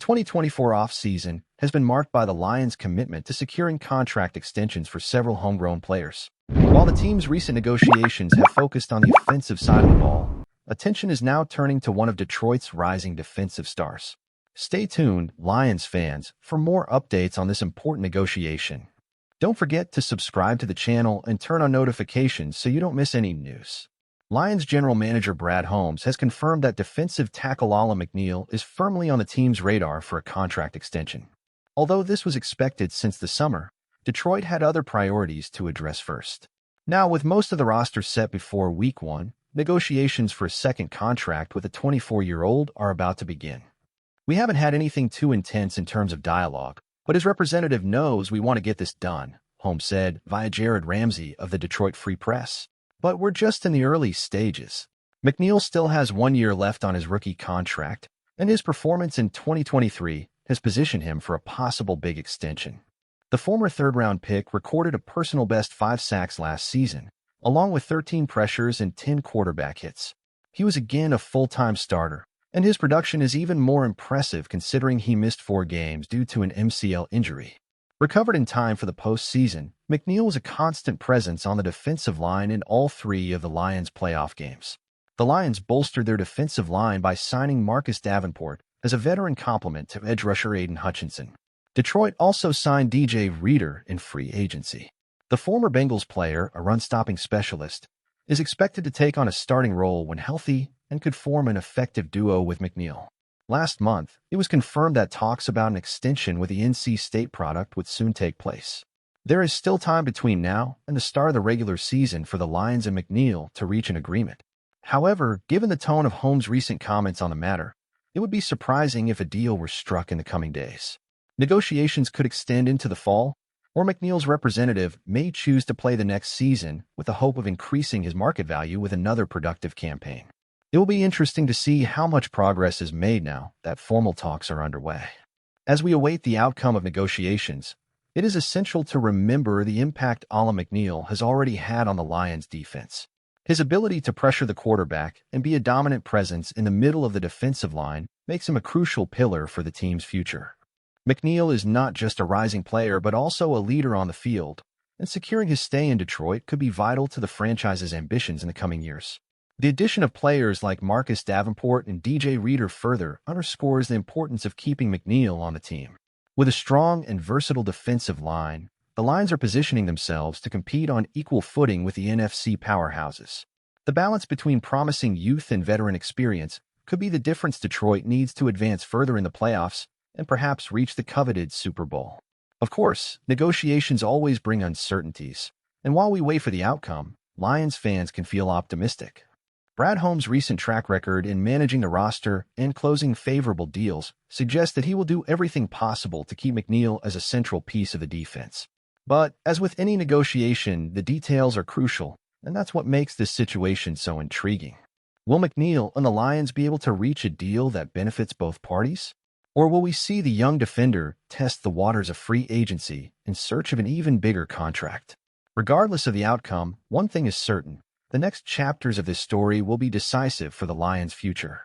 2024 offseason has been marked by the Lions' commitment to securing contract extensions for several homegrown players. While the team's recent negotiations have focused on the offensive side of the ball, attention is now turning to one of Detroit's rising defensive stars. Stay tuned, Lions fans, for more updates on this important negotiation. Don't forget to subscribe to the channel and turn on notifications so you don't miss any news. Lions general manager Brad Holmes has confirmed that defensive tackle Alim McNeill is firmly on the team's radar for a contract extension. Although this was expected since the summer, Detroit had other priorities to address first. Now, with most of the roster set before Week 1, negotiations for a second contract with a 24-year-old are about to begin. "We haven't had anything too intense in terms of dialogue, but his representative knows we want to get this done," Holmes said via Jared Ramsey of the Detroit Free Press. "But we're just in the early stages." McNeill still has 1 year left on his rookie contract, and his performance in 2023 has positioned him for a possible big extension. The former third-round pick recorded a personal best 5 sacks last season, along with 13 pressures and 10 quarterback hits. He was again a full-time starter, and his production is even more impressive considering he missed 4 games due to an MCL injury. Recovered in time for the postseason, McNeill was a constant presence on the defensive line in all 3 of the Lions' playoff games. The Lions bolstered their defensive line by signing Marcus Davenport as a veteran complement to edge rusher Aiden Hutchinson. Detroit also signed DJ Reader in free agency. The former Bengals player, a run-stopping specialist, is expected to take on a starting role when healthy and could form an effective duo with McNeill. Last month, it was confirmed that talks about an extension with the NC State product would soon take place. There is still time between now and the start of the regular season for the Lions and McNeill to reach an agreement. However, given the tone of Holmes' recent comments on the matter, it would be surprising if a deal were struck in the coming days. Negotiations could extend into the fall, or McNeill's representative may choose to play the next season with the hope of increasing his market value with another productive campaign. It will be interesting to see how much progress is made now that formal talks are underway. As we await the outcome of negotiations, it is essential to remember the impact Alim McNeill has already had on the Lions' defense. His ability to pressure the quarterback and be a dominant presence in the middle of the defensive line makes him a crucial pillar for the team's future. McNeill is not just a rising player but also a leader on the field, and securing his stay in Detroit could be vital to the franchise's ambitions in the coming years. The addition of players like Marcus Davenport and DJ Reader further underscores the importance of keeping McNeill on the team. With a strong and versatile defensive line, the Lions are positioning themselves to compete on equal footing with the NFC powerhouses. The balance between promising youth and veteran experience could be the difference Detroit needs to advance further in the playoffs and perhaps reach the coveted Super Bowl. Of course, negotiations always bring uncertainties, and while we wait for the outcome, Lions fans can feel optimistic. Brad Holmes' recent track record in managing the roster and closing favorable deals suggests that he will do everything possible to keep McNeill as a central piece of the defense. But as with any negotiation, the details are crucial, and that's what makes this situation so intriguing. Will McNeill and the Lions be able to reach a deal that benefits both parties? Or will we see the young defender test the waters of free agency in search of an even bigger contract? Regardless of the outcome, one thing is certain: the next chapters of this story will be decisive for the Lions' future.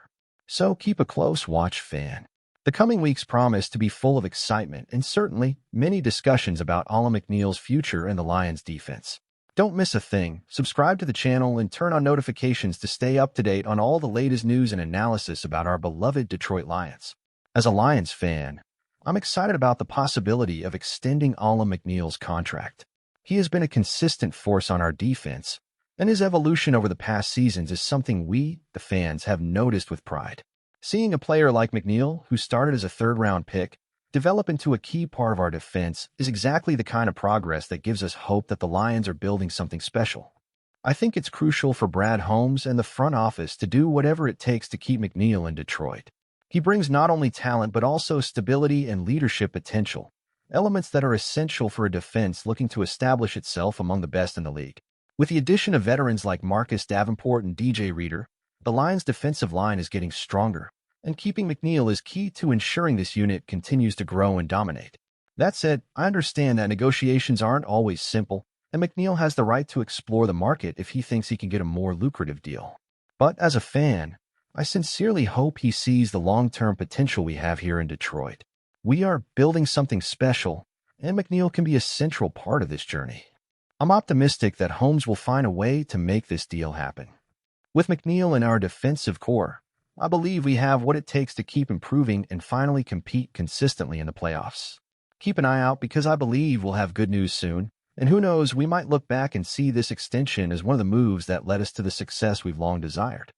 So keep a close watch, fan. The coming weeks promise to be full of excitement and certainly many discussions about Alim McNeill's future and the Lions' defense. Don't miss a thing. Subscribe to the channel and turn on notifications to stay up to date on all the latest news and analysis about our beloved Detroit Lions. As a Lions fan, I'm excited about the possibility of extending Alim McNeill's contract. He has been a consistent force on our defense, and his evolution over the past seasons is something we, the fans, have noticed with pride. Seeing a player like McNeill, who started as a third-round pick, develop into a key part of our defense is exactly the kind of progress that gives us hope that the Lions are building something special. I think it's crucial for Brad Holmes and the front office to do whatever it takes to keep McNeill in Detroit. He brings not only talent but also stability and leadership potential, elements that are essential for a defense looking to establish itself among the best in the league. With the addition of veterans like Marcus Davenport and DJ Reader, the Lions' defensive line is getting stronger, and keeping McNeill is key to ensuring this unit continues to grow and dominate. That said, I understand that negotiations aren't always simple, and McNeill has the right to explore the market if he thinks he can get a more lucrative deal. But as a fan, I sincerely hope he sees the long-term potential we have here in Detroit. We are building something special, and McNeill can be a central part of this journey. I'm optimistic that Holmes will find a way to make this deal happen. With McNeill in our defensive core, I believe we have what it takes to keep improving and finally compete consistently in the playoffs. Keep an eye out because I believe we'll have good news soon. And who knows, we might look back and see this extension as one of the moves that led us to the success we've long desired.